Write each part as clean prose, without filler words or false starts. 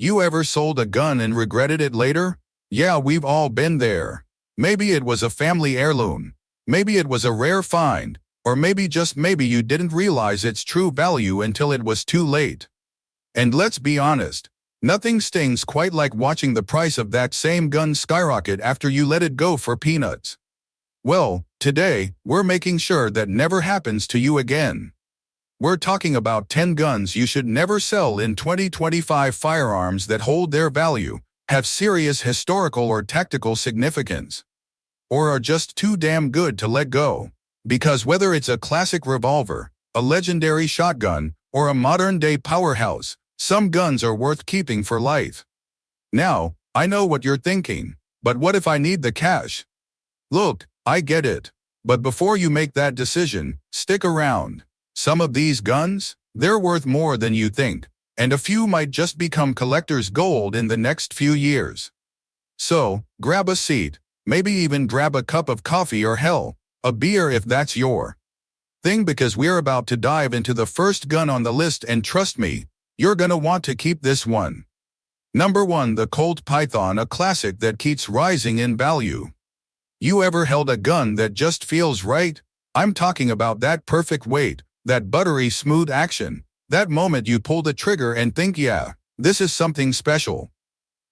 You ever sold a gun and regretted it later? Yeah, we've all been there. Maybe it was a family heirloom. Maybe it was a rare find. Or maybe just maybe you didn't realize its true value until it was too late. And let's be honest, nothing stings quite like watching the price of that same gun skyrocket after you let it go for peanuts. Well, today, we're making sure that never happens to you again. We're talking about 10 guns you should never sell in 2025, firearms that hold their value, have serious historical or tactical significance, or are just too damn good to let go. Because whether it's a classic revolver, a legendary shotgun, or a modern-day powerhouse, some guns are worth keeping for life. Now, I know what you're thinking, but what if I need the cash? Look, I get it. But before you make that decision, stick around. Some of these guns, they're worth more than you think, and a few might just become collector's gold in the next few years. So, grab a seat, maybe even grab a cup of coffee or hell, a beer if that's your thing, because we're about to dive into the first gun on the list, and trust me, you're gonna want to keep this one. Number 1, the Colt Python, a classic that keeps rising in value. You ever held a gun that just feels right? I'm talking about that perfect weight, that buttery smooth action, that moment you pull the trigger and think, yeah, this is something special.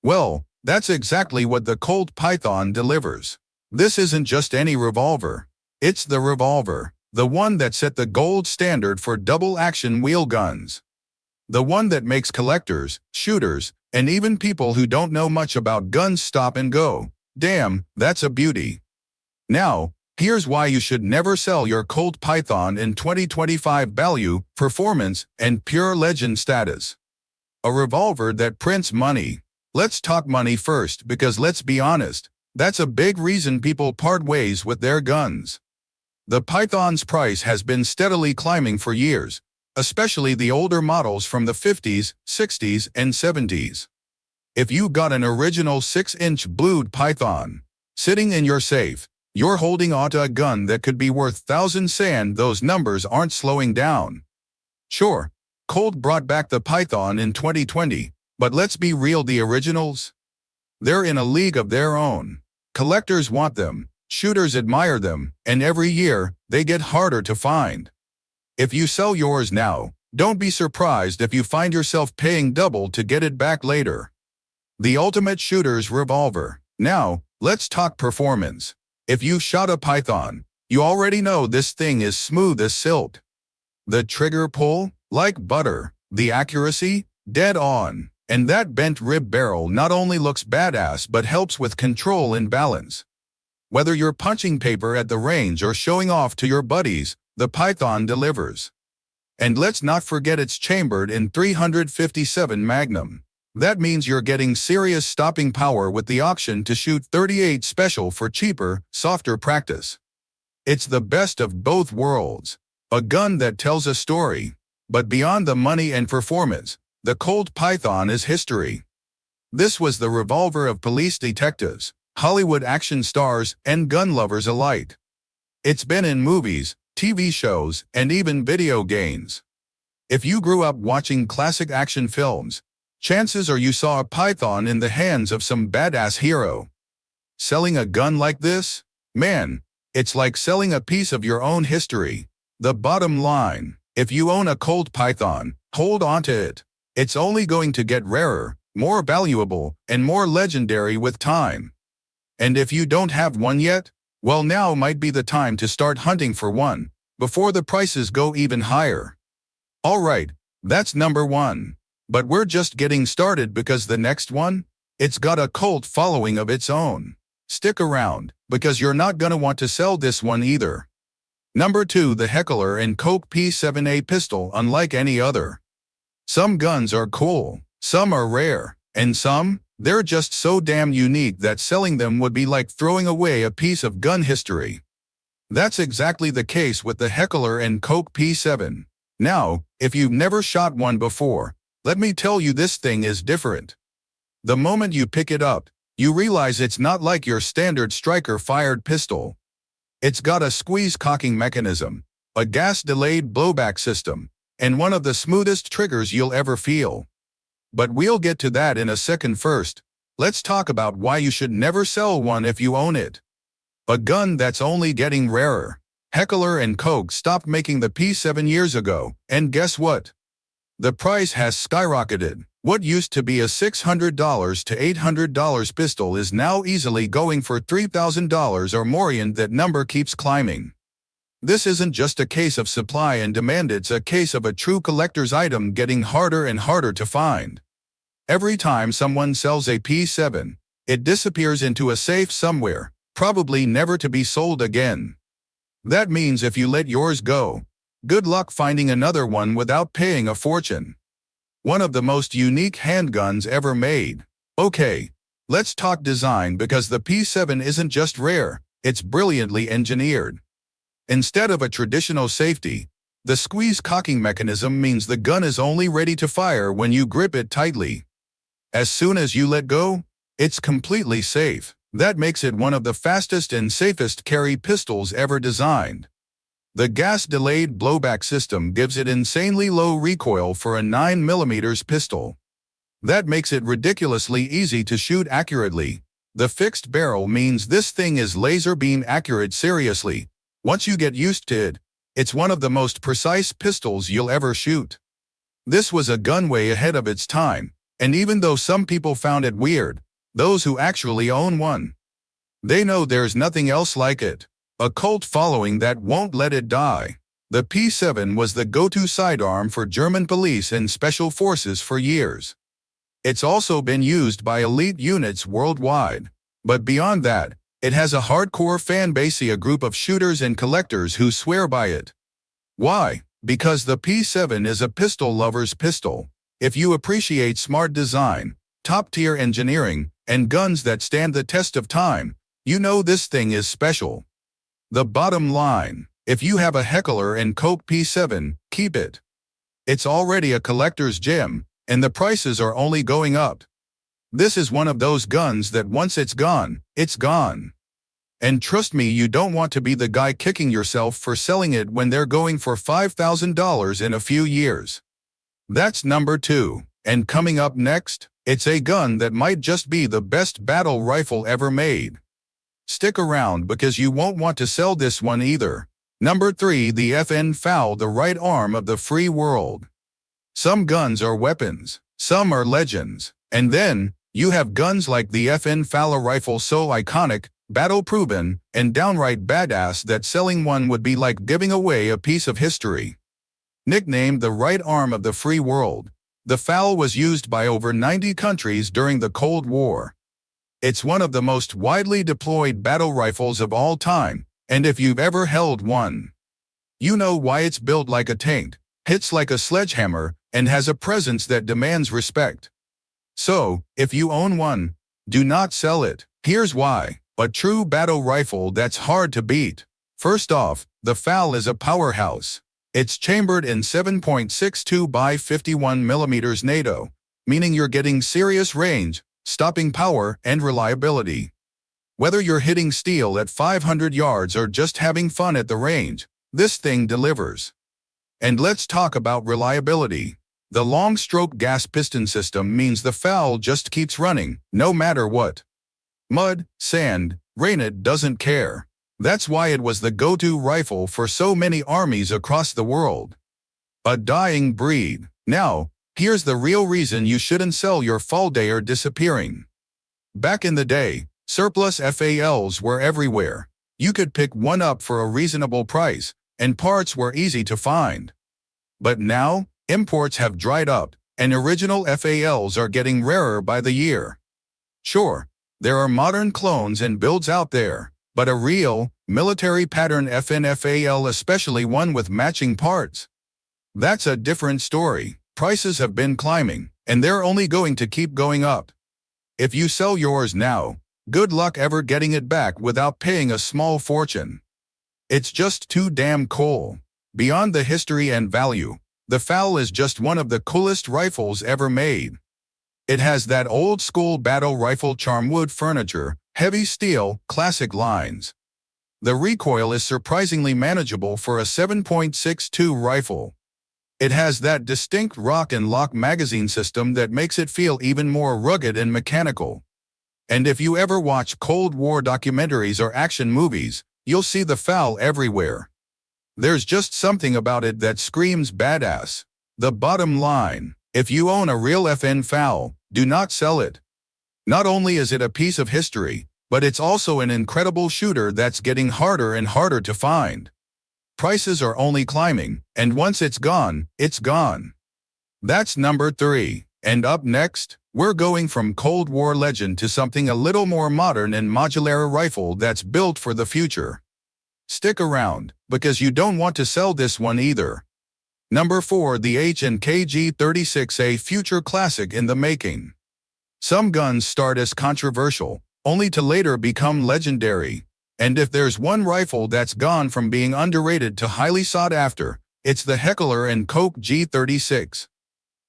Well, that's exactly what the Colt Python delivers. This isn't just any revolver. It's the revolver, the one that set the gold standard for double-action wheel guns. The one that makes collectors, shooters, and even people who don't know much about guns stop and go, damn, that's a beauty. Now, here's why you should never sell your Colt Python in 2025: value, performance, and pure legend status. A revolver that prints money. Let's talk money first, because let's be honest, that's a big reason people part ways with their guns. The Python's price has been steadily climbing for years, especially the older models from the 50s, 60s, and 70s. If you got an original 6-inch blued Python sitting in your safe, you're holding onto a gun that could be worth thousands, and those numbers aren't slowing down. Sure, Colt brought back the Python in 2020, but let's be real, the originals? They're in a league of their own. Collectors want them, shooters admire them, and every year, they get harder to find. If you sell yours now, don't be surprised if you find yourself paying double to get it back later. The ultimate shooter's revolver. Now, let's talk performance. If you shot a Python, you already know this thing is smooth as silk. The trigger pull, like butter. The accuracy, dead on. And that bent rib barrel not only looks badass but helps with control and balance. Whether you're punching paper at the range or showing off to your buddies, the Python delivers. And let's not forget it's chambered in 357 Magnum. That means you're getting serious stopping power with the option to shoot 38 Special for cheaper, softer practice. It's the best of both worlds. A gun that tells a story. But beyond the money and performance, the Colt Python is history. This was the revolver of police detectives, Hollywood action stars, and gun lovers alike. It's been in movies, TV shows, and even video games. If you grew up watching classic action films, chances are you saw a Python in the hands of some badass hero. Selling a gun like this? Man, it's like selling a piece of your own history. The bottom line, if you own a Colt Python, hold on to it. It's only going to get rarer, more valuable, and more legendary with time. And if you don't have one yet, well, now might be the time to start hunting for one, before the prices go even higher. Alright, that's number 1. But we're just getting started, because the next one, it's got a cult following of its own. Stick around, because you're not gonna want to sell this one either. Number 2, the Heckler Koch P7, a pistol unlike any other. Some guns are cool, some are rare, and some, they're just so damn unique that selling them would be like throwing away a piece of gun history. That's exactly the case with the Heckler Koch P7. Now, if you've never shot one before, let me tell you, this thing is different. The moment you pick it up, you realize it's not like your standard striker-fired pistol. It's got a squeeze cocking mechanism, a gas-delayed blowback system, and one of the smoothest triggers you'll ever feel. But we'll get to that in a second. First, let's talk about why you should never sell one if you own it. A gun that's only getting rarer. Heckler & Koch stopped making the P7 years ago, and guess what? The price has skyrocketed. What used to be a $600 to $800 pistol is now easily going for $3,000 or more, and that number keeps climbing. This isn't just a case of supply and demand, it's a case of a true collector's item getting harder and harder to find. Every time someone sells a P7, it disappears into a safe somewhere, probably never to be sold again. That means if you let yours go, good luck finding another one without paying a fortune. One of the most unique handguns ever made. Okay, let's talk design, because the P7 isn't just rare, it's brilliantly engineered. Instead of a traditional safety, the squeeze cocking mechanism means the gun is only ready to fire when you grip it tightly. As soon as you let go, it's completely safe. That makes it one of the fastest and safest carry pistols ever designed. The gas-delayed blowback system gives it insanely low recoil for a 9mm pistol. That makes it ridiculously easy to shoot accurately. The fixed barrel means this thing is laser beam accurate. Seriously, once you get used to it, it's one of the most precise pistols you'll ever shoot. This was a gun way ahead of its time, and even though some people found it weird, those who actually own one, they know there's nothing else like it. A cult following that won't let it die. The P7 was the go-to sidearm for German police and special forces for years. It's also been used by elite units worldwide. But beyond that, it has a hardcore fan base, a group of shooters and collectors who swear by it. Why? Because the P7 is a pistol lover's pistol. If you appreciate smart design, top-tier engineering, and guns that stand the test of time, you know this thing is special. The bottom line, if you have a Heckler & Koch P7, keep it. It's already a collector's gem, and the prices are only going up. This is one of those guns that once it's gone, it's gone. And trust me, you don't want to be the guy kicking yourself for selling it when they're going for $5,000 in a few years. That's number 2. And coming up next, it's a gun that might just be the best battle rifle ever made. Stick around because you won't want to sell this one either. Number 3, the FN FAL, the right arm of the free world. Some guns are weapons, some are legends, and then you have guns like the FN FAL, a rifle so iconic, battle-proven, and downright badass that selling one would be like giving away a piece of history. Nicknamed the right arm of the free world, the FAL was used by over 90 countries during the Cold War. It's one of the most widely deployed battle rifles of all time, and if you've ever held one, you know why. It's built like a tank, hits like a sledgehammer, and has a presence that demands respect. So, if you own one, do not sell it. Here's why. A true battle rifle that's hard to beat. First off, the FAL is a powerhouse. It's chambered in 7.62 by 51mm NATO, meaning you're getting serious range, stopping power, and reliability. Whether you're hitting steel at 500 yards or just having fun at the range, this thing delivers. And let's talk about reliability. The long-stroke gas piston system means the FAL just keeps running, no matter what. Mud, sand, rain, it doesn't care. That's why it was the go-to rifle for so many armies across the world. A dying breed. Now, here's the real reason you shouldn't sell your FAL. They are disappearing. Back in the day, surplus FALs were everywhere. You could pick one up for a reasonable price, and parts were easy to find. But now, imports have dried up, and original FALs are getting rarer by the year. Sure, there are modern clones and builds out there, but a real, military pattern FN FAL, especially one with matching parts, that's a different story. Prices have been climbing, and they're only going to keep going up. If you sell yours now, good luck ever getting it back without paying a small fortune. It's just too damn cool. Beyond the history and value, the FAL is just one of the coolest rifles ever made. It has that old-school battle rifle charm: wood furniture, heavy steel, classic lines. The recoil is surprisingly manageable for a 7.62 rifle. It has that distinct rock and lock magazine system that makes it feel even more rugged and mechanical. And if you ever watch Cold War documentaries or action movies, you'll see the FAL everywhere. There's just something about it that screams badass. The bottom line, if you own a real FN FAL, do not sell it. Not only is it a piece of history, but it's also an incredible shooter that's getting harder and harder to find. Prices are only climbing, and once it's gone, it's gone. That's number 3. And up next, we're going from Cold War legend to something a little more modern and modular rifle that's built for the future. Stick around, because you don't want to sell this one either. Number 4. The H&K G36, a future classic in the making. Some guns start as controversial, only to later become legendary. And if there's one rifle that's gone from being underrated to highly sought after, it's the Heckler Koch G36.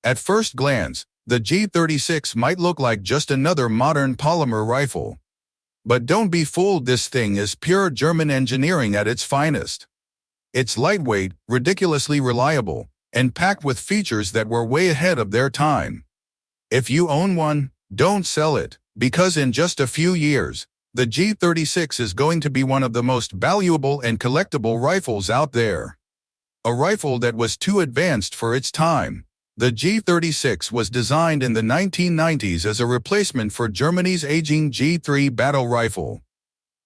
At first glance, the G36 might look like just another modern polymer rifle. But don't be fooled, this thing is pure German engineering at its finest. It's lightweight, ridiculously reliable, and packed with features that were way ahead of their time. If you own one, don't sell it, because in just a few years, the G36 is going to be one of the most valuable and collectible rifles out there. A rifle that was too advanced for its time. The G36 was designed in the 1990s as a replacement for Germany's aging G3 battle rifle.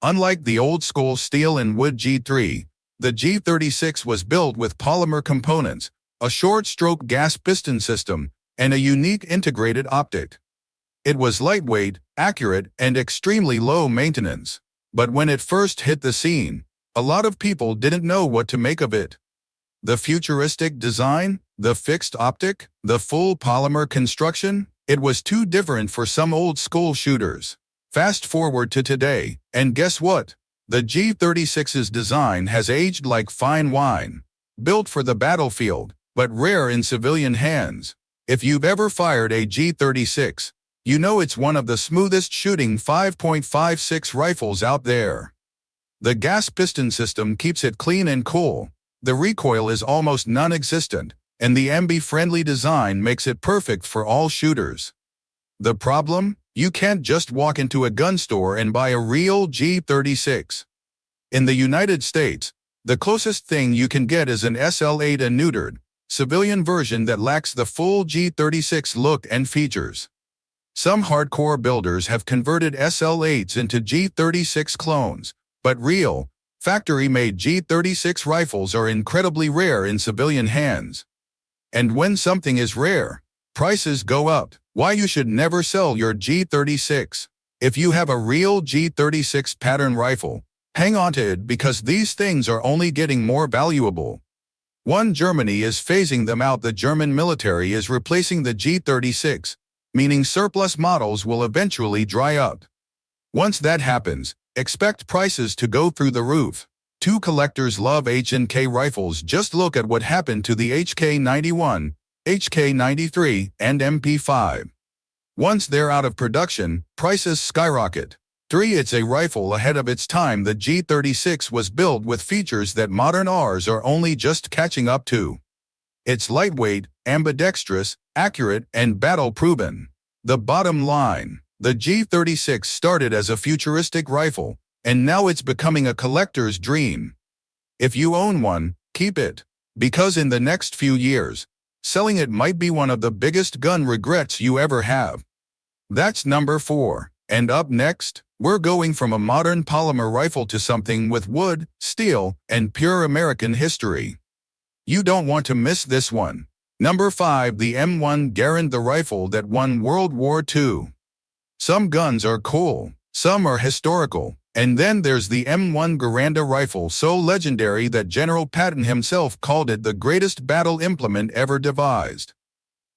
Unlike the old-school steel and wood G3, the G36 was built with polymer components, a short-stroke gas piston system, and a unique integrated optic. It was lightweight, accurate, and extremely low maintenance. But when it first hit the scene, a lot of people didn't know what to make of it. The futuristic design, the fixed optic, the full polymer construction, it was too different for some old-school shooters. Fast forward to today, and guess what? The G36's design has aged like fine wine. Built for the battlefield, but rare in civilian hands. If you've ever fired a G36, you know it's one of the smoothest shooting 5.56 rifles out there. The gas piston system keeps it clean and cool. The recoil is almost non-existent, and the MB-friendly design makes it perfect for all shooters. The problem? You can't just walk into a gun store and buy a real G36. In the United States, the closest thing you can get is an SL8, a neutered, civilian version that lacks the full G36 look and features. Some hardcore builders have converted SL8s into G36 clones, but real, factory-made G36 rifles are incredibly rare in civilian hands. And when something is rare, prices go up. Why you should never sell your G36. If you have a real G36 pattern rifle, hang on to it because these things are only getting more valuable. Germany is phasing them out. The German military is replacing the G36, meaning surplus models will eventually dry up. Once that happens, expect prices to go through the roof. Two collectors love H&K rifles. Just look at what happened to the HK91, HK93, and MP5. Once they're out of production, prices skyrocket. 3. It's a rifle ahead of its time. The G36 was built with features that modern Rs are only just catching up to. It's lightweight, ambidextrous, accurate, and battle-proven. The bottom line, the G36 started as a futuristic rifle, and now it's becoming a collector's dream. If you own one, keep it, because in the next few years, selling it might be one of the biggest gun regrets you ever have. That's number 4. And up next, we're going from a modern polymer rifle to something with wood, steel, and pure American history. You don't want to miss this one. Number 5. The M1 Garand, the rifle that won World War II. Some guns are cool, some are historical, and then there's the M1 Garand, a rifle so legendary that General Patton himself called it the greatest battle implement ever devised.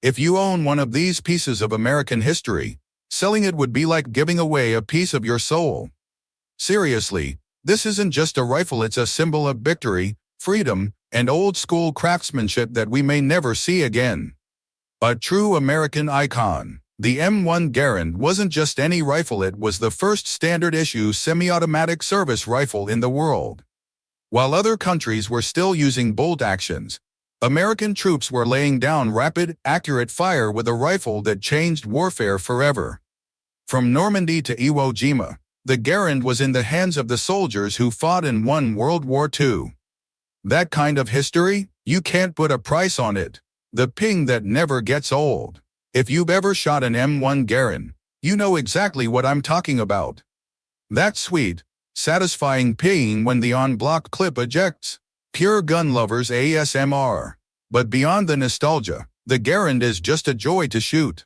If you own one of these pieces of American history, selling it would be like giving away a piece of your soul. Seriously, this isn't just a rifle, it's a symbol of victory, freedom, and old-school craftsmanship that we may never see again. A true American icon. The M1 Garand wasn't just any rifle, it was the first standard-issue semi-automatic service rifle in the world. While other countries were still using bolt actions, American troops were laying down rapid, accurate fire with a rifle that changed warfare forever. From Normandy to Iwo Jima, the Garand was in the hands of the soldiers who fought and won World War II. That kind of history, you can't put a price on it. The ping that never gets old. If you've ever shot an M1 Garand, you know exactly what I'm talking about. That sweet, satisfying ping when the on-block clip ejects. Pure gun lovers ASMR. But beyond the nostalgia, the Garand is just a joy to shoot.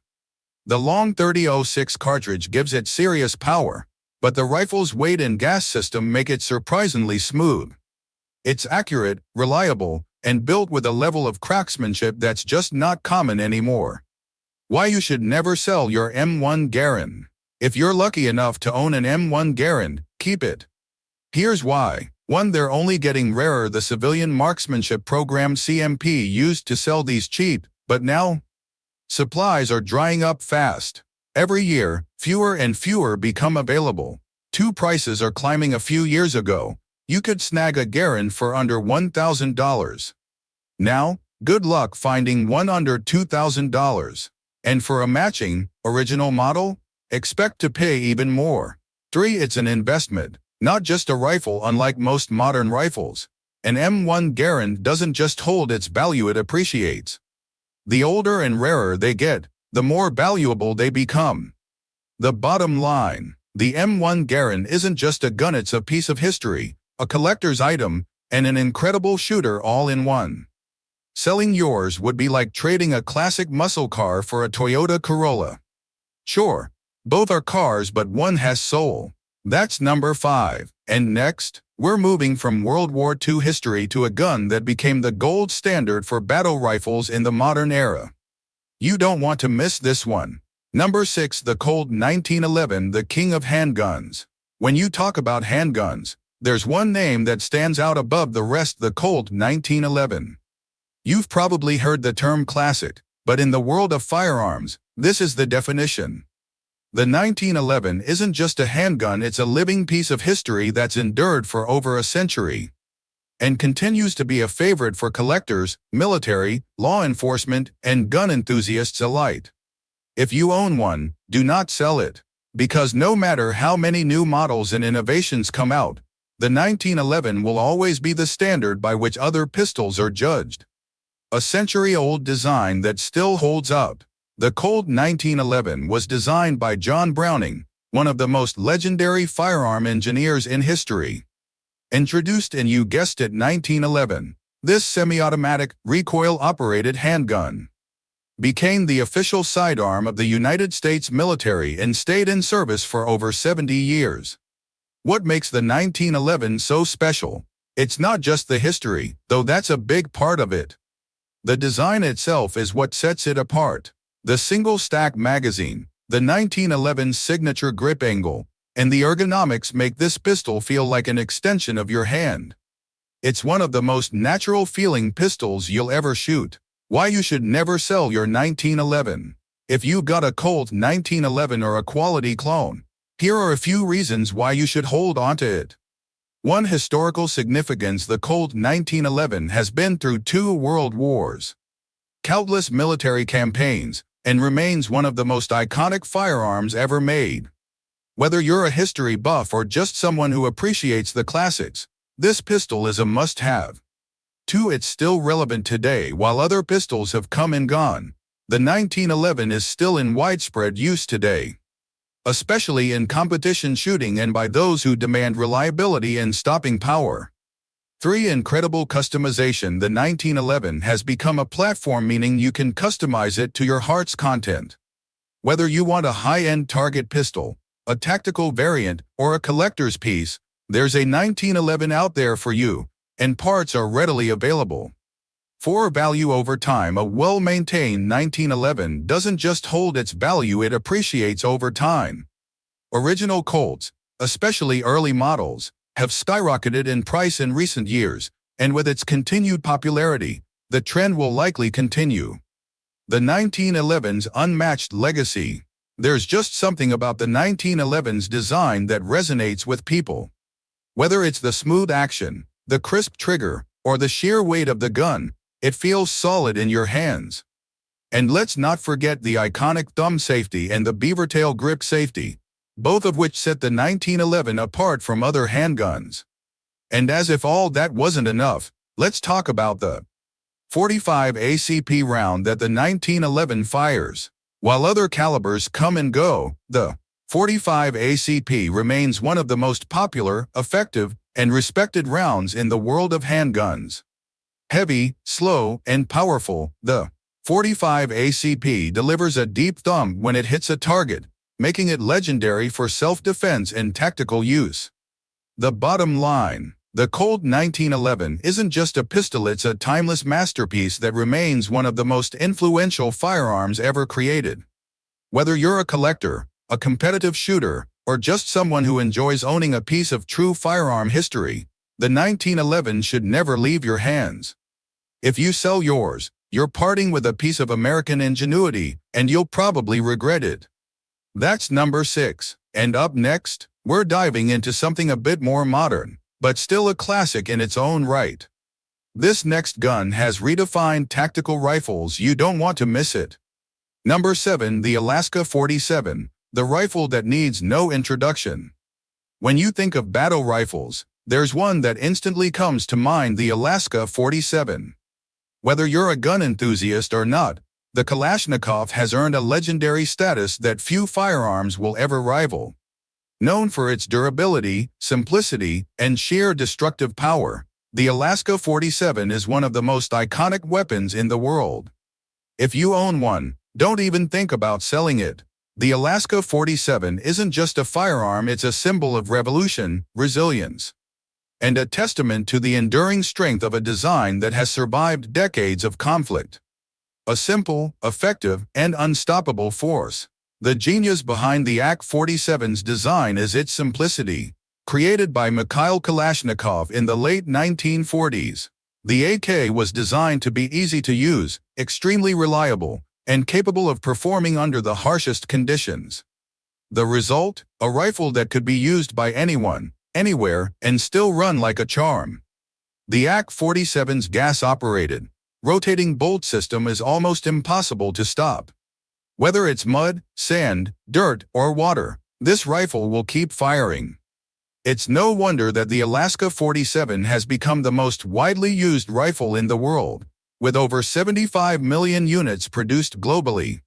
The long 30-06 cartridge gives it serious power, but the rifle's weight and gas system make it surprisingly smooth. It's accurate, reliable, and built with a level of craftsmanship that's just not common anymore. Why you should never sell your M1 Garand. If you're lucky enough to own an M1 Garand, keep it. Here's why. 1. They're only getting rarer. The Civilian Marksmanship Program CMP used to sell these cheap, but now, supplies are drying up fast. Every year, fewer and fewer become available. 2. Prices are climbing. A few years ago, you could snag a Garand for under $1,000. Now, good luck finding one under $2,000. And for a matching, original model, expect to pay even more. 3. It's an investment, not just a rifle. Unlike most modern rifles, an M1 Garand doesn't just hold its value, it appreciates. The older and rarer they get, the more valuable they become. The bottom line, the M1 Garand isn't just a gun, it's a piece of history, a collector's item, and an incredible shooter all in one. Selling yours would be like trading a classic muscle car for a Toyota Corolla. Sure, both are cars, but one has soul. That's number 5. And next, we're moving from World War II history to a gun that became the gold standard for battle rifles in the modern era. You don't want to miss this one. Number 6. The Colt 1911, the king of handguns. When you talk about handguns, there's one name that stands out above the rest: the Colt 1911. You've probably heard the term classic, but in the world of firearms, this is the definition. The 1911 isn't just a handgun, it's a living piece of history that's endured for over a century and continues to be a favorite for collectors, military, law enforcement, and gun enthusiasts alike. If you own one, do not sell it, because no matter how many new models and innovations come out, the 1911 will always be the standard by which other pistols are judged. A century-old design that still holds up. The Colt 1911 was designed by John Browning, one of the most legendary firearm engineers in history. Introduced in, you guessed it, 1911, this semi-automatic, recoil-operated handgun became the official sidearm of the United States military and stayed in service for over 70 years. What makes the 1911 so special? It's not just the history, though that's a big part of it. The design itself is what sets it apart. The single-stack magazine, the 1911's signature grip angle, and the ergonomics make this pistol feel like an extension of your hand. It's one of the most natural-feeling pistols you'll ever shoot. Why you should never sell your 1911. If you got a Colt 1911 or a quality clone, here are a few reasons why you should hold onto it. 1. Historical significance. The Colt 1911 has been through 2 world wars, countless military campaigns, and remains one of the most iconic firearms ever made. Whether you're a history buff or just someone who appreciates the classics, this pistol is a must-have. 2. It's still relevant today. While other pistols have come and gone, the 1911 is still in widespread use today, especially in competition shooting and by those who demand reliability and stopping power. 3. Incredible customization. The 1911 has become a platform, meaning you can customize it to your heart's content. Whether you want a high-end target pistol, a tactical variant, or a collector's piece, there's a 1911 out there for you, and parts are readily available. 4. Value over time. A well-maintained 1911 doesn't just hold its value, it appreciates over time. Original Colts, especially early models, have skyrocketed in price in recent years, and with its continued popularity, the trend will likely continue. The 1911's unmatched legacy. There's just something about the 1911's design that resonates with people. Whether it's the smooth action, the crisp trigger, or the sheer weight of the gun, It feels solid in your hands. And let's not forget the iconic thumb safety and the beavertail grip safety, both of which set the 1911 apart from other handguns. And as if all that wasn't enough, let's talk about the .45 ACP round that the 1911 fires. While other calibers come and go, the .45 ACP remains one of the most popular, effective, and respected rounds in the world of handguns. Heavy, slow, and powerful, the .45 ACP delivers a deep thump when it hits a target, making it legendary for self-defense and tactical use. The bottom line: the Colt 1911 isn't just a pistol, it's a timeless masterpiece that remains one of the most influential firearms ever created. Whether you're a collector, a competitive shooter, or just someone who enjoys owning a piece of true firearm history, the 1911 should never leave your hands. If you sell yours, you're parting with a piece of American ingenuity, and you'll probably regret it. That's number 6. And up next, we're diving into something a bit more modern, but still a classic in its own right. This next gun has redefined tactical rifles. You don't want to miss it. Number 7. The Alaska 47, the rifle that needs no introduction. When you think of battle rifles, there's one that instantly comes to mind: the Alaska 47. Whether you're a gun enthusiast or not, the Kalashnikov has earned a legendary status that few firearms will ever rival. Known for its durability, simplicity, and sheer destructive power, the Alaska 47 is one of the most iconic weapons in the world. If you own one, don't even think about selling it. The Alaska 47 isn't just a firearm, it's a symbol of revolution, resilience, and a testament to the enduring strength of a design that has survived decades of conflict. A simple, effective, and unstoppable force. The genius behind the AK-47's design is its simplicity. Created by Mikhail Kalashnikov in the late 1940s, the AK was designed to be easy to use, extremely reliable, and capable of performing under the harshest conditions. The result? A rifle that could be used by anyone, anywhere, and still run like a charm. The AK-47's gas-operated, rotating bolt system is almost impossible to stop. Whether it's mud, sand, dirt, or water, this rifle will keep firing. It's no wonder that the Alaska 47 has become the most widely used rifle in the world, with over 75 million units produced globally.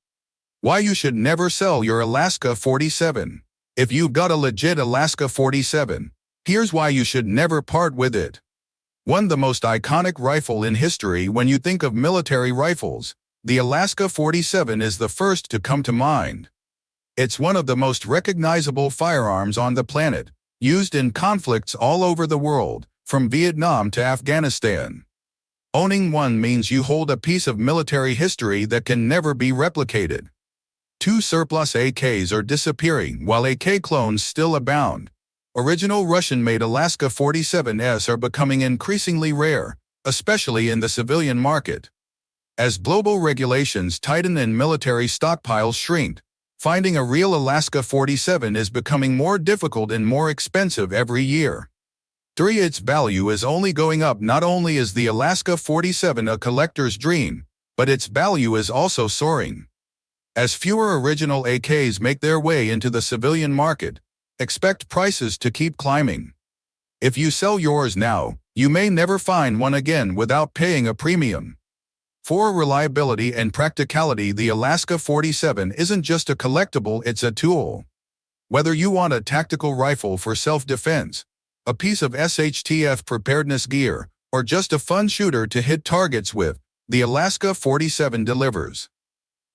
Why you should never sell your Alaska 47. If you've got a legit Alaska 47, here's why you should never part with it. 1. The most iconic rifle in history. When you think of military rifles, the Alaska 47 is the first to come to mind. It's one of the most recognizable firearms on the planet, used in conflicts all over the world, from Vietnam to Afghanistan. Owning one means you hold a piece of military history that can never be replicated. 2. Surplus AKs are disappearing while AK clones still abound. Original Russian-made Alaska 47s are becoming increasingly rare, especially in the civilian market. As global regulations tighten and military stockpiles shrink, finding a real Alaska 47 is becoming more difficult and more expensive every year. 3. Its value is only going up. Not only is the Alaska 47 a collector's dream, but its value is also soaring. As fewer original AKs make their way into the civilian market, expect prices to keep climbing. If you sell yours now, you may never find one again without paying a premium. 4. Reliability and practicality. The Alaska 47 isn't just a collectible, it's a tool. Whether you want a tactical rifle for self-defense, a piece of SHTF preparedness gear, or just a fun shooter to hit targets with, the Alaska 47 delivers.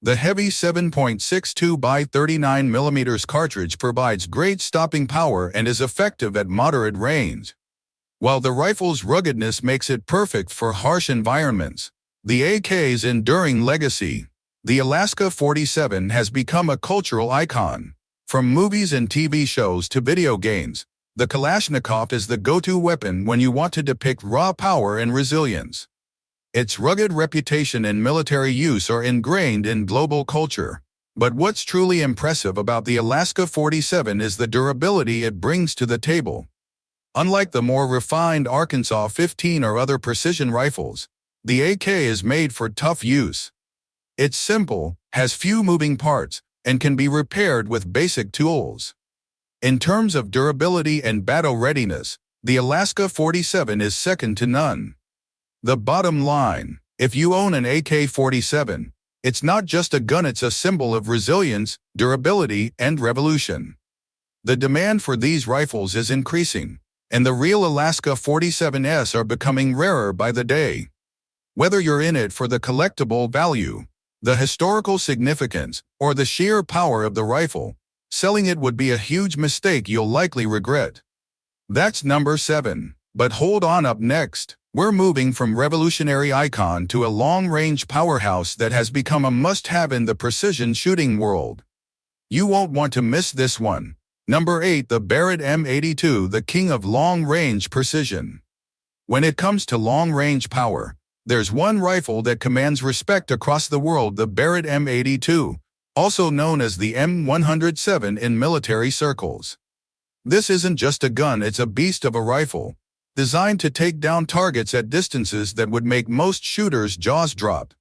The heavy 7.62 by 39 mm cartridge provides great stopping power and is effective at moderate range. While the rifle's ruggedness makes it perfect for harsh environments, the AK's enduring legacy. The Alaska 47 has become a cultural icon. From movies and TV shows to video games, the Kalashnikov is the go-to weapon when you want to depict raw power and resilience. Its rugged reputation and military use are ingrained in global culture. But what's truly impressive about the Alaska 47 is the durability it brings to the table. Unlike the more refined Arkansas 15 or other precision rifles, The AK is made for tough use. It's simple, has few moving parts, and can be repaired with basic tools. In terms of durability and battle readiness, the Alaska 47 is second to none. The bottom line: if you own an AK-47, it's not just a gun, it's a symbol of resilience, durability, and revolution. The demand for these rifles is increasing, and the real Alaska 47s are becoming rarer by the day. Whether you're in it for the collectible value, the historical significance, or the sheer power of the rifle, selling it would be a huge mistake you'll likely regret. That's number 7. But hold on, up next, we're moving from revolutionary icon to a long-range powerhouse that has become a must-have in the precision shooting world. You won't want to miss this one. Number 8. The Barrett M82, the king of long-range precision. When it comes to long-range power, there's one rifle that commands respect across the world: the Barrett M82, also known as the M107 in military circles. This isn't just a gun, it's a beast of a rifle, designed to take down targets at distances that would make most shooters' jaws drop.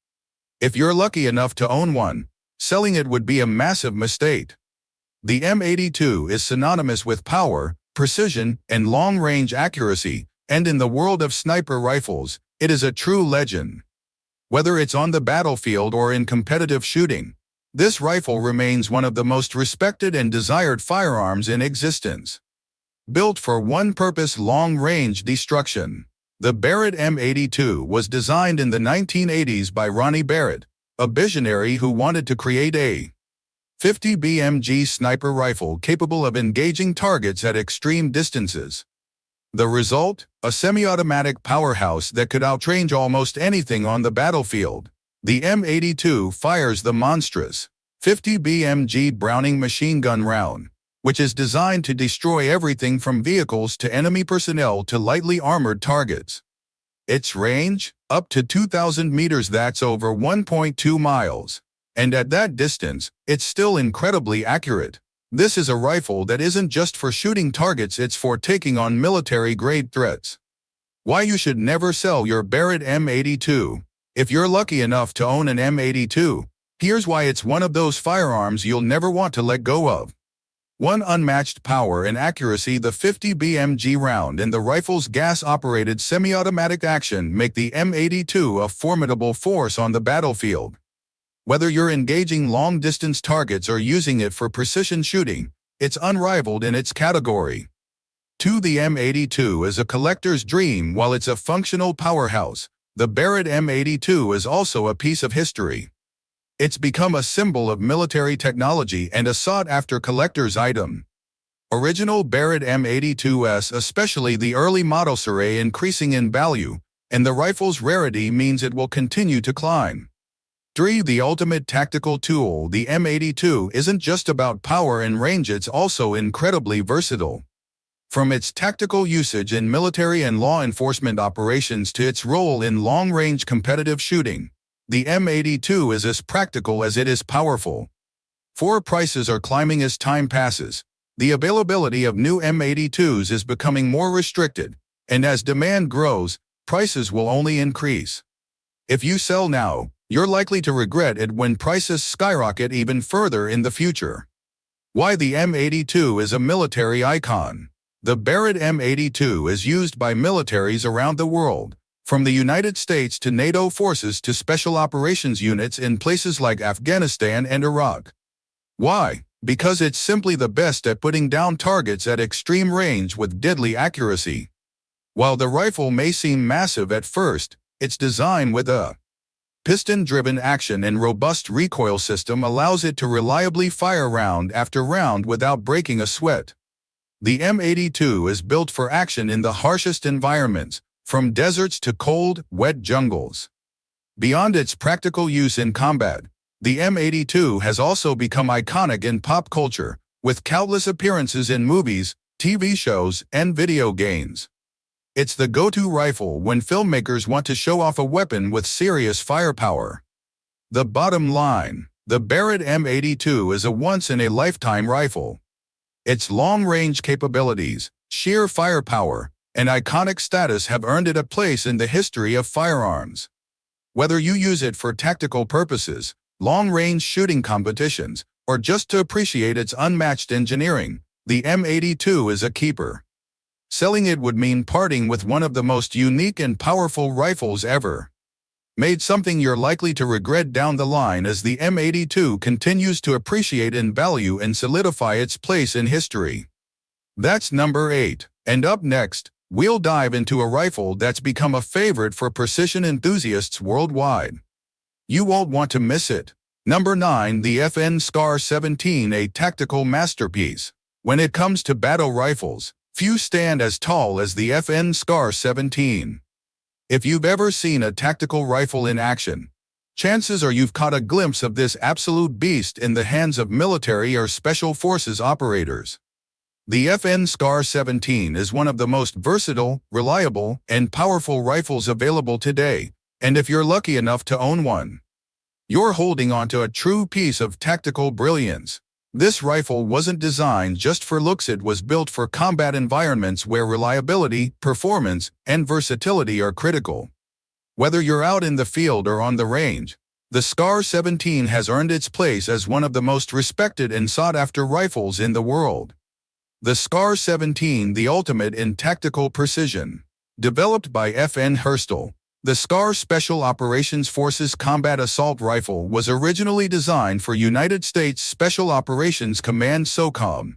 If you're lucky enough to own one, selling it would be a massive mistake. The M82 is synonymous with power, precision, and long-range accuracy, and in the world of sniper rifles, it is a true legend. Whether it's on the battlefield or in competitive shooting, this rifle remains one of the most respected and desired firearms in existence. Built for one purpose: long-range destruction. The Barrett M82 was designed in the 1980s by Ronnie Barrett, a visionary who wanted to create a 50 BMG sniper rifle capable of engaging targets at extreme distances. The result? A semi-automatic powerhouse that could outrange almost anything on the battlefield. The M82 fires the monstrous 50 BMG Browning machine gun round, which is designed to destroy everything from vehicles to enemy personnel to lightly armored targets. Its range? Up to 2,000 meters, that's over 1.2 miles. And at that distance, it's still incredibly accurate. This is a rifle that isn't just for shooting targets, it's for taking on military-grade threats. Why you should never sell your Barrett M82. If you're lucky enough to own an M82, here's why it's one of those firearms you'll never want to let go of. 1. Unmatched power and accuracy. The 50 BMG round and the rifle's gas-operated semi-automatic action make the M82 a formidable force on the battlefield. Whether you're engaging long-distance targets or using it for precision shooting, it's unrivaled in its category. 2. The M82 is a collector's dream. While it's a functional powerhouse, the Barrett M82 is also a piece of history. It's become a symbol of military technology and a sought-after collector's item. Original Barrett M82s, especially the early models, are increasing in value, and the rifle's rarity means it will continue to climb. 3. The ultimate tactical tool. The M82 isn't just about power and range, it's also incredibly versatile. From its tactical usage in military and law enforcement operations to its role in long-range competitive shooting, the M82 is as practical as it is powerful. 4. Prices are climbing as time passes. The availability of new M82s is becoming more restricted, and as demand grows, prices will only increase. If you sell now, you're likely to regret it when prices skyrocket even further in the future. Why the M82 is a military icon. The Barrett M82 is used by militaries around the world, from the United States to NATO forces to special operations units in places like Afghanistan and Iraq. Why? Because it's simply the best at putting down targets at extreme range with deadly accuracy. While the rifle may seem massive at first, its design with a piston-driven action and robust recoil system allows it to reliably fire round after round without breaking a sweat. The M82 is built for action in the harshest environments, from deserts to cold, wet jungles. Beyond its practical use in combat, the M82 has also become iconic in pop culture, with countless appearances in movies, TV shows, and video games. It's the go-to rifle when filmmakers want to show off a weapon with serious firepower. The bottom line: the Barrett M82 is a once-in-a-lifetime rifle. Its long-range capabilities, sheer firepower, and iconic status have earned it a place in the history of firearms. Whether you use it for tactical purposes, long-range shooting competitions, or just to appreciate its unmatched engineering, the M82 is a keeper. Selling it would mean parting with one of the most unique and powerful rifles ever. Made something you're likely to regret down the line as the M82 continues to appreciate in value and solidify its place in history. That's number 8. And up next, we'll dive into a rifle that's become a favorite for precision enthusiasts worldwide. You won't want to miss it. Number 9. The FN FAL 17, a tactical masterpiece. When it comes to battle rifles, few stand as tall as the FN FAL 17. If you've ever seen a tactical rifle in action, chances are you've caught a glimpse of this absolute beast in the hands of military or special forces operators. The FN FAL 17 is one of the most versatile, reliable, and powerful rifles available today, and if you're lucky enough to own one, you're holding onto a true piece of tactical brilliance. This rifle wasn't designed just for looks, it was built for combat environments where reliability, performance, and versatility are critical. Whether you're out in the field or on the range, the FAL 17 has earned its place as one of the most respected and sought-after rifles in the world. The FAL 17, the ultimate in tactical precision. Developed by FN Herstal, the FAL Special Operations Forces Combat Assault Rifle was originally designed for United States Special Operations Command SOCOM,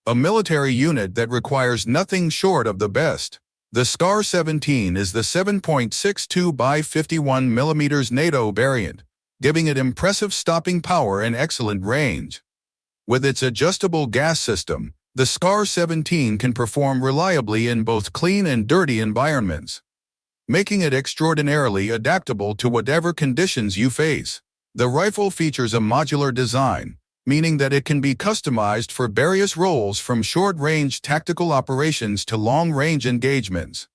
a military unit that requires nothing short of the best. The FAL 17 is the 7.62 by 51 mm NATO variant, giving it impressive stopping power and excellent range. With its adjustable gas system, the FAL 17 can perform reliably in both clean and dirty environments, making it extraordinarily adaptable to whatever conditions you face. The rifle features a modular design, meaning that it can be customized for various roles from short-range tactical operations to long-range engagements.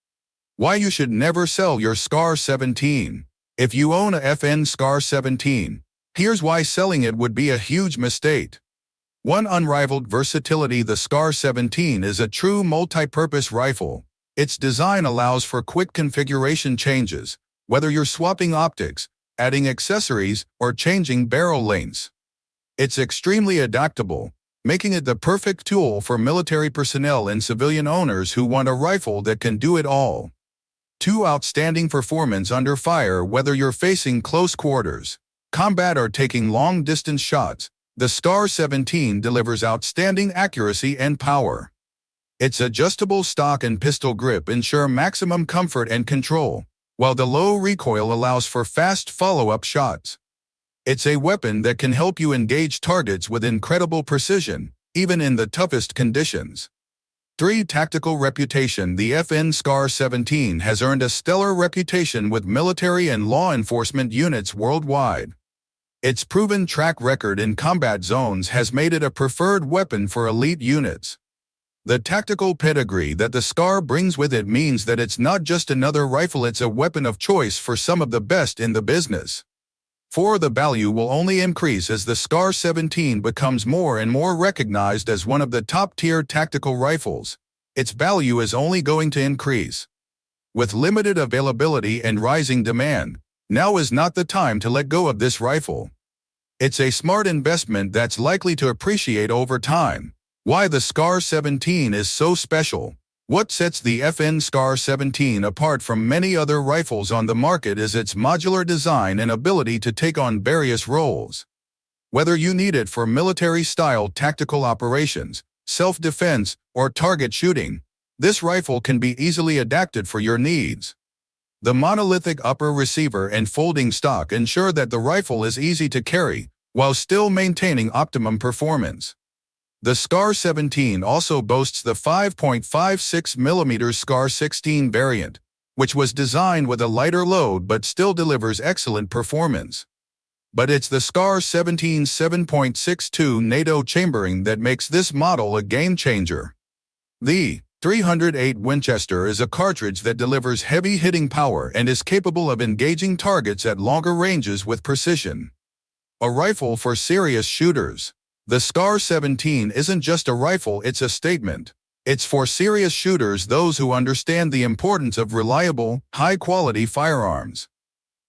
Why you should never sell your FAL 17. If you own a FN FAL 17, here's why selling it would be a huge mistake. 1. Unrivaled versatility. The FAL 17 is a true multi-purpose rifle. Its design allows for quick configuration changes, whether you're swapping optics, adding accessories, or changing barrel lengths. It's extremely adaptable, making it the perfect tool for military personnel and civilian owners who want a rifle that can do it all. 2. Outstanding performance under fire. Whether you're facing close quarters, combat, or taking long-distance shots, the FAL 17 delivers outstanding accuracy and power. Its adjustable stock and pistol grip ensure maximum comfort and control, while the low recoil allows for fast follow-up shots. It's a weapon that can help you engage targets with incredible precision, even in the toughest conditions. 3. Tactical reputation. The FN FAL 17 has earned a stellar reputation with military and law enforcement units worldwide. Its proven track record in combat zones has made it a preferred weapon for elite units. The tactical pedigree that the FAL brings with it means that it's not just another rifle, it's a weapon of choice for some of the best in the business. 4. The value will only increase as the FAL 17 becomes more and more recognized as one of the top-tier tactical rifles. Its value is only going to increase. With limited availability and rising demand, now is not the time to let go of this rifle. It's a smart investment that's likely to appreciate over time. Why the FAL 17 is so special. What sets the FN FAL 17 apart from many other rifles on the market is its modular design and ability to take on various roles. Whether you need it for military-style tactical operations, self-defense, or target shooting, this rifle can be easily adapted for your needs. The monolithic upper receiver and folding stock ensure that the rifle is easy to carry, while still maintaining optimum performance. The FAL 17 also boasts the 5.56 mm FAL 16 variant, which was designed with a lighter load but still delivers excellent performance. But it's the FAL 17's 7.62 NATO chambering that makes this model a game-changer. The .308 Winchester is a cartridge that delivers heavy-hitting power and is capable of engaging targets at longer ranges with precision. A rifle for serious shooters. The FAL 17 isn't just a rifle, it's a statement. It's for serious shooters, those who understand the importance of reliable, high-quality firearms.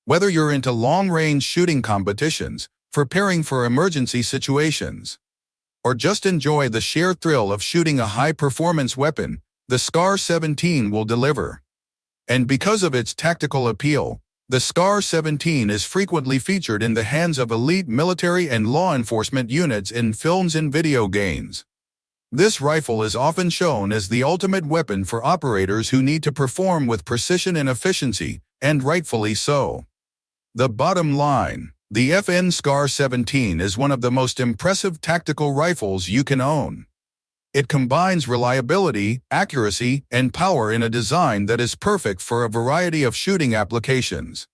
Whether you're into long-range shooting competitions, preparing for emergency situations, or just enjoy the sheer thrill of shooting a high-performance weapon, the SCAR 17 will deliver. And because of its tactical appeal, the SCAR 17 is frequently featured in the hands of elite military and law enforcement units in films and video games. This rifle is often shown as the ultimate weapon for operators who need to perform with precision and efficiency, and rightfully so. The bottom line: the FN SCAR 17 is one of the most impressive tactical rifles you can own. It combines reliability, accuracy, and power in a design that is perfect for a variety of shooting applications.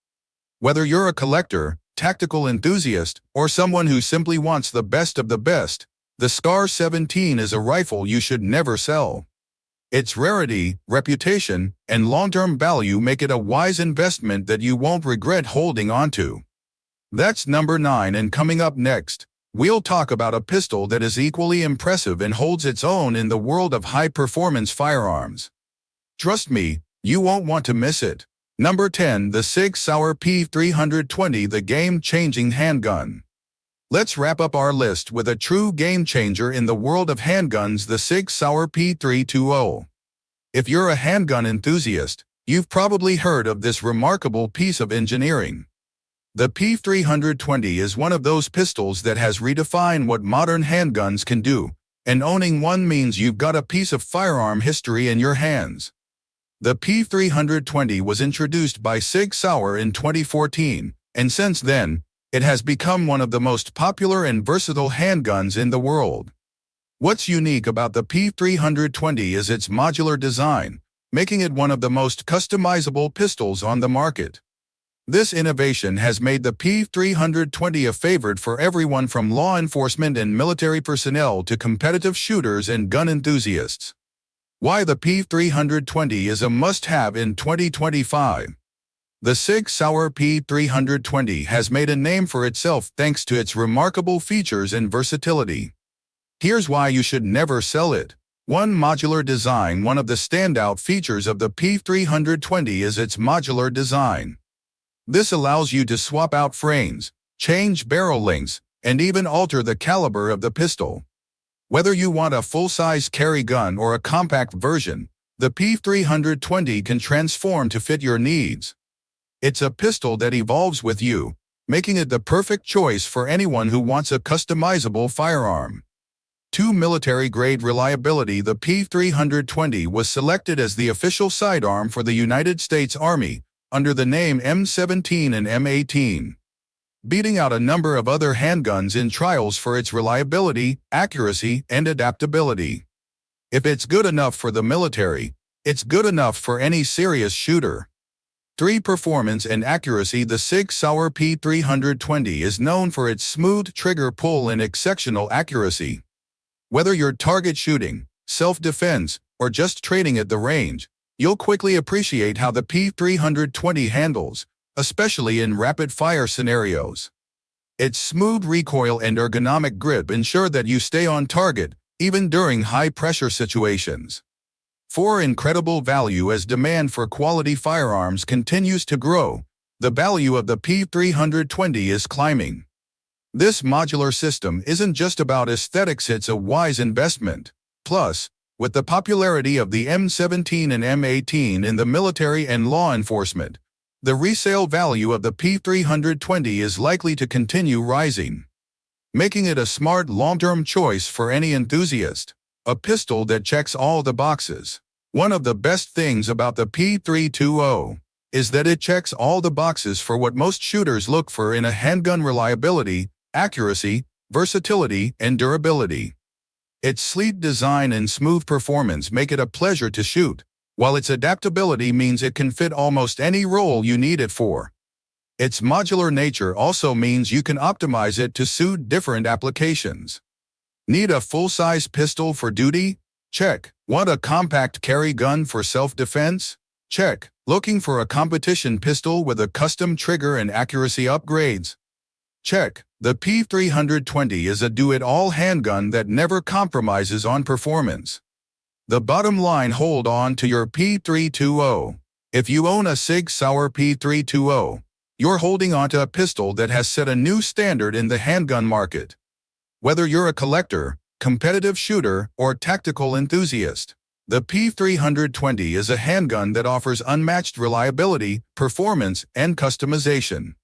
Whether you're a collector, tactical enthusiast, or someone who simply wants the best of the best, the SCAR 17 is a rifle you should never sell. Its rarity, reputation, and long-term value make it a wise investment that you won't regret holding onto. That's number 9, and coming up next, we'll talk about a pistol that is equally impressive and holds its own in the world of high-performance firearms. Trust me, you won't want to miss it. Number 10. The Sig Sauer P320, the game-changing handgun. Let's wrap up our list with a true game-changer in the world of handguns, the Sig Sauer P320. If you're a handgun enthusiast, you've probably heard of this remarkable piece of engineering. The P320 is one of those pistols that has redefined what modern handguns can do, and owning one means you've got a piece of firearm history in your hands. The P320 was introduced by Sig Sauer in 2014, and since then, it has become one of the most popular and versatile handguns in the world. What's unique about the P320 is its modular design, making it one of the most customizable pistols on the market. This innovation has made the P320 a favorite for everyone from law enforcement and military personnel to competitive shooters and gun enthusiasts. Why the P320 is a must-have in 2025. The Sig Sauer P320 has made a name for itself thanks to its remarkable features and versatility. Here's why you should never sell it. 1. Modular design. One of the standout features of the P320 is its modular design. This allows you to swap out frames, change barrel lengths, and even alter the caliber of the pistol. Whether you want a full-size carry gun or a compact version, the P320 can transform to fit your needs. It's a pistol that evolves with you, making it the perfect choice for anyone who wants a customizable firearm. 2. Military-grade reliability. The P320 was selected as the official sidearm for the United States Army, under the name M17 and M18, beating out a number of other handguns in trials for its reliability, accuracy, and adaptability. If it's good enough for the military, it's good enough for any serious shooter. 3. Performance and accuracy. The Sig Sauer P320 is known for its smooth trigger pull and exceptional accuracy. Whether you're target shooting, self-defense, or just training at the range, you'll quickly appreciate how the P320 handles, especially in rapid-fire scenarios. Its smooth recoil and ergonomic grip ensure that you stay on target, even during high-pressure situations. 4. Incredible value. As demand for quality firearms continues to grow, the value of the P320 is climbing. This modular system isn't just about aesthetics, it's a wise investment. Plus, with the popularity of the M17 and M18 in the military and law enforcement, the resale value of the P320 is likely to continue rising, making it a smart long-term choice for any enthusiast. A pistol that checks all the boxes. One of the best things about the P320 is that it checks all the boxes for what most shooters look for in a handgun: reliability, accuracy, versatility, and durability. Its sleek design and smooth performance make it a pleasure to shoot, while its adaptability means it can fit almost any role you need it for. Its modular nature also means you can optimize it to suit different applications. Need a full-size pistol for duty? Check. Want a compact carry gun for self-defense? Check. Looking for a competition pistol with a custom trigger and accuracy upgrades? Check. The P320 is a do-it-all handgun that never compromises on performance. The bottom line: hold on to your P320. If you own a Sig Sauer P320, You're holding onto a pistol that has set a new standard in the handgun market. Whether you're a collector, competitive shooter, or tactical enthusiast, the P320 is a handgun that offers unmatched reliability, performance, and customization.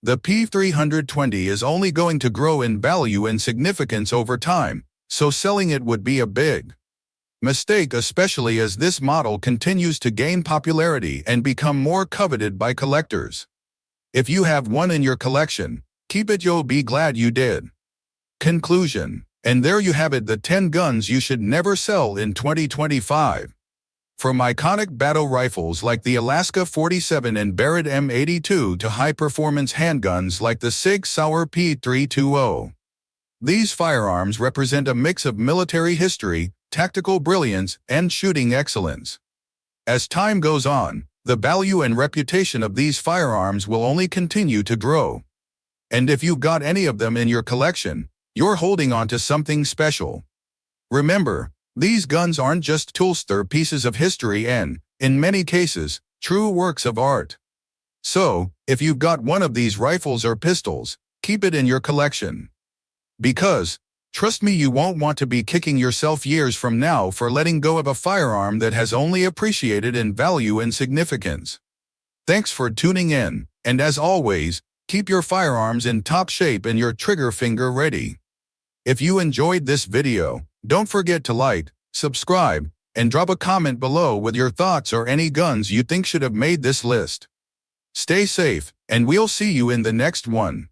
The P320 is only going to grow in value and significance over time, so selling it would be a big mistake, especially as this model continues to gain popularity and become more coveted by collectors. If you have one in your collection, keep it. You'll be glad you did. Conclusion. And there you have it, the 10 guns you should never sell in 2025. From iconic battle rifles like the Alaska 47 and Barrett M82 to high-performance handguns like the Sig Sauer P320. These firearms represent a mix of military history, tactical brilliance, and shooting excellence. As time goes on, the value and reputation of these firearms will only continue to grow. And if you've got any of them in your collection, you're holding on to something special. Remember, these guns aren't just tools, they're pieces of history and, in many cases, true works of art. So, if you've got one of these rifles or pistols, keep it in your collection. Because, trust me, you won't want to be kicking yourself years from now for letting go of a firearm that has only appreciated in value and significance. Thanks for tuning in, and as always, keep your firearms in top shape and your trigger finger ready. If you enjoyed this video, don't forget to like, subscribe, and drop a comment below with your thoughts or any guns you think should have made this list. Stay safe, and we'll see you in the next one.